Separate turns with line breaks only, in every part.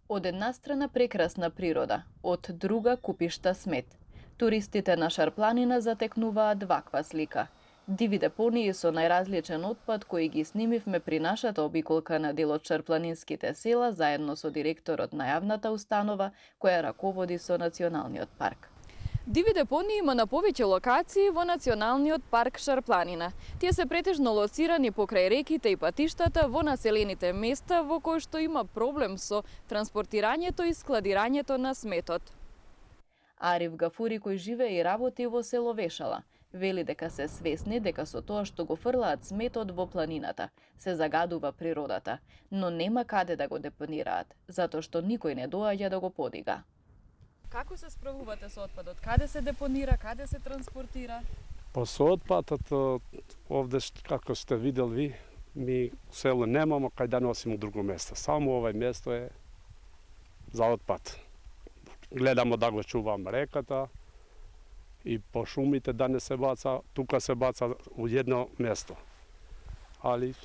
Од една страна прекрасна природа, од друга купишта смет. Туристите на Шарпланина затекнуваат ваква слика. Диви депонии со најразличен отпад кои ги снимивме при нашата обиколка на дел од Шарпланинските села заедно со директорот на јавната установа која раководи со националниот парк.
Диви депонии има на повеќе локации во Националниот парк Шарпланина. Тие се претежно лоцирани покрај реките и патиштата во населените места во кои што има проблем со транспортирањето и складирањето на сметот.
Ариф Гафури, кој живее и работи во село Вешала, вели дека се свесни дека со тоа што го фрлаат сметот во планината, се загадува природата, но нема каде да го депонираат, затоа што никој не доаѓа да го подига.
Како се справувате со отпадот? Каде се депонира, каде се транспортира?
Па со отпадот, овде како сте видели ви, ми село немамо кај да носимо друго место. Само овај место е за отпад. Гледамо да го чувам реката и по шумите да не се баца, тука се баца у едно место. Али,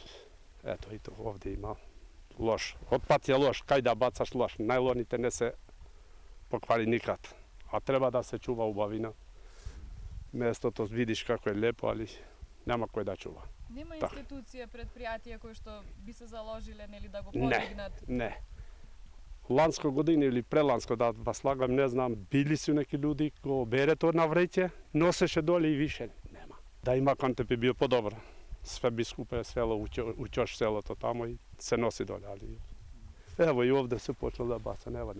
ето и тоа овде има лош. Отпад е лош, кај да бацаш лош. Најлоните не се поквари никад. А треба да се чува убавина. Местото видиш како е лепо, али нема кој да чува.
Нема институција, предпријатија кои што би се заложиле нели да го подигнат?
Не. Ланско година или преланско, да вас лагам, не знам, били су неки луѓе го бере тоа на вреќе, носеше доле и више нема. Да има конте би био подобро. Све би скупе село, учош селото тамо и се носи доле, али ево и овде се почнал да баца, нема.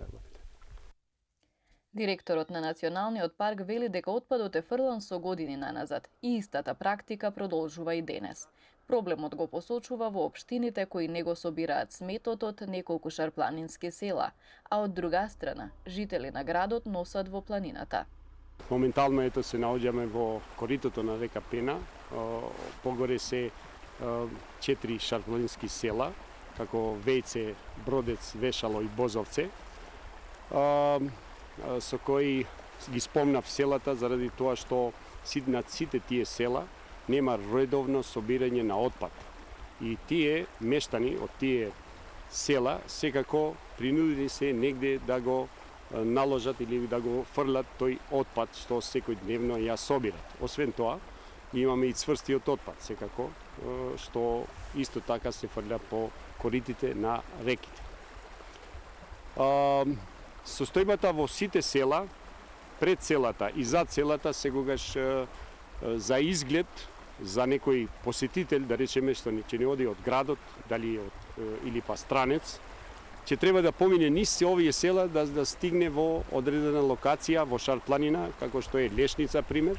Директорот на Националниот парк вели дека отпадот е фрлан со години наназад и истата практика продолжува и денес. Проблемот го посочува во општините кои не го собираат сметот од неколку шарпланински села, а од друга страна, жители на градот носат во планината.
Моментално ето се наоѓаме во коритото на река Пена. Погоре се 4 шарпланински села, како Вејце, Бродец, Вешало и Бозовце, со кои ги спомнав селата заради тоа што над сите тие села нема редовно собирање на отпад. И тие мештани од тие села секако принудени се негде да го наложат или да го фрлат тој отпад што секојдневно ја собират. Освен тоа, имаме и цврстиот отпад секако, што исто така се фрля по коритите на реките. Состојбата во сите села, пред селата и зад селата секогаш за изглед за некој посетител, да речеме што ќе не оди од градот, дали или па странец, ќе треба да помине низ овие села да стигне во одредена локација во Шарпланина, како што е Лешница пример,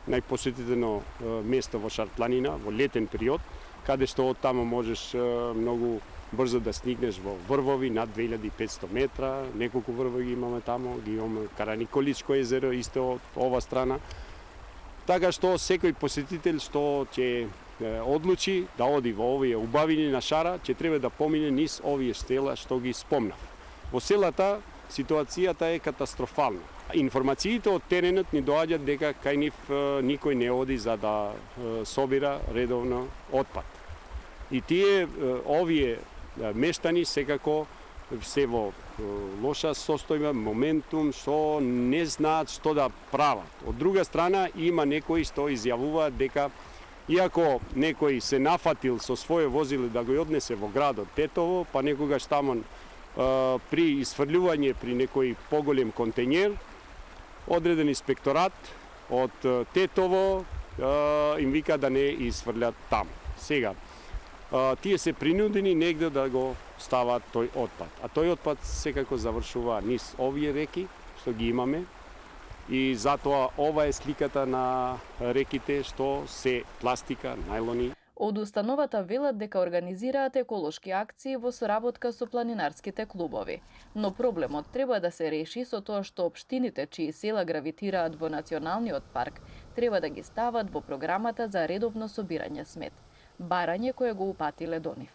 најпосетитено место во Шарпланина во летен период, каде што од тамо можеш многу брзо да стигнеш во врвови над 2500 метра, неколку врвови имаме тамо, ги имаме Караниколичко езеро исто од ова страна. Така што секој посетител што ќе одлучи да оди во овие убавини на Шара, ќе треба да помине низ овие села што ги спомнав. Во селата ситуацијата е катастрофална. Информациите од теренот ни доаѓаат дека кај нив никој не оди за да собира редовно отпад. И тие овие мештани секако се во лоша состојба, моментум, што не знаат што да прават. Од друга страна, има некои што изјавуваат дека иако некој се нафатил со своје возило да го однесе во градот Тетово, па некогаш таму при изфрлување при некој поголем контењер, одреден инспекторат од Тетово им вика да не изфрлят таму. Сега, тие се принудени негде да го ставаат тој отпад. А тој отпад секако завршува низ овие реки што ги имаме и затоа ова е сликата на реките што се пластика, најлони.
Од установата велат дека организираат еколошки акции во соработка со планинарските клубови, но проблемот треба да се реши со тоа што општините чии села гравитираат во Националниот парк треба да ги стават во програмата за редовно собирање смет, барање кое го упатиле до нив.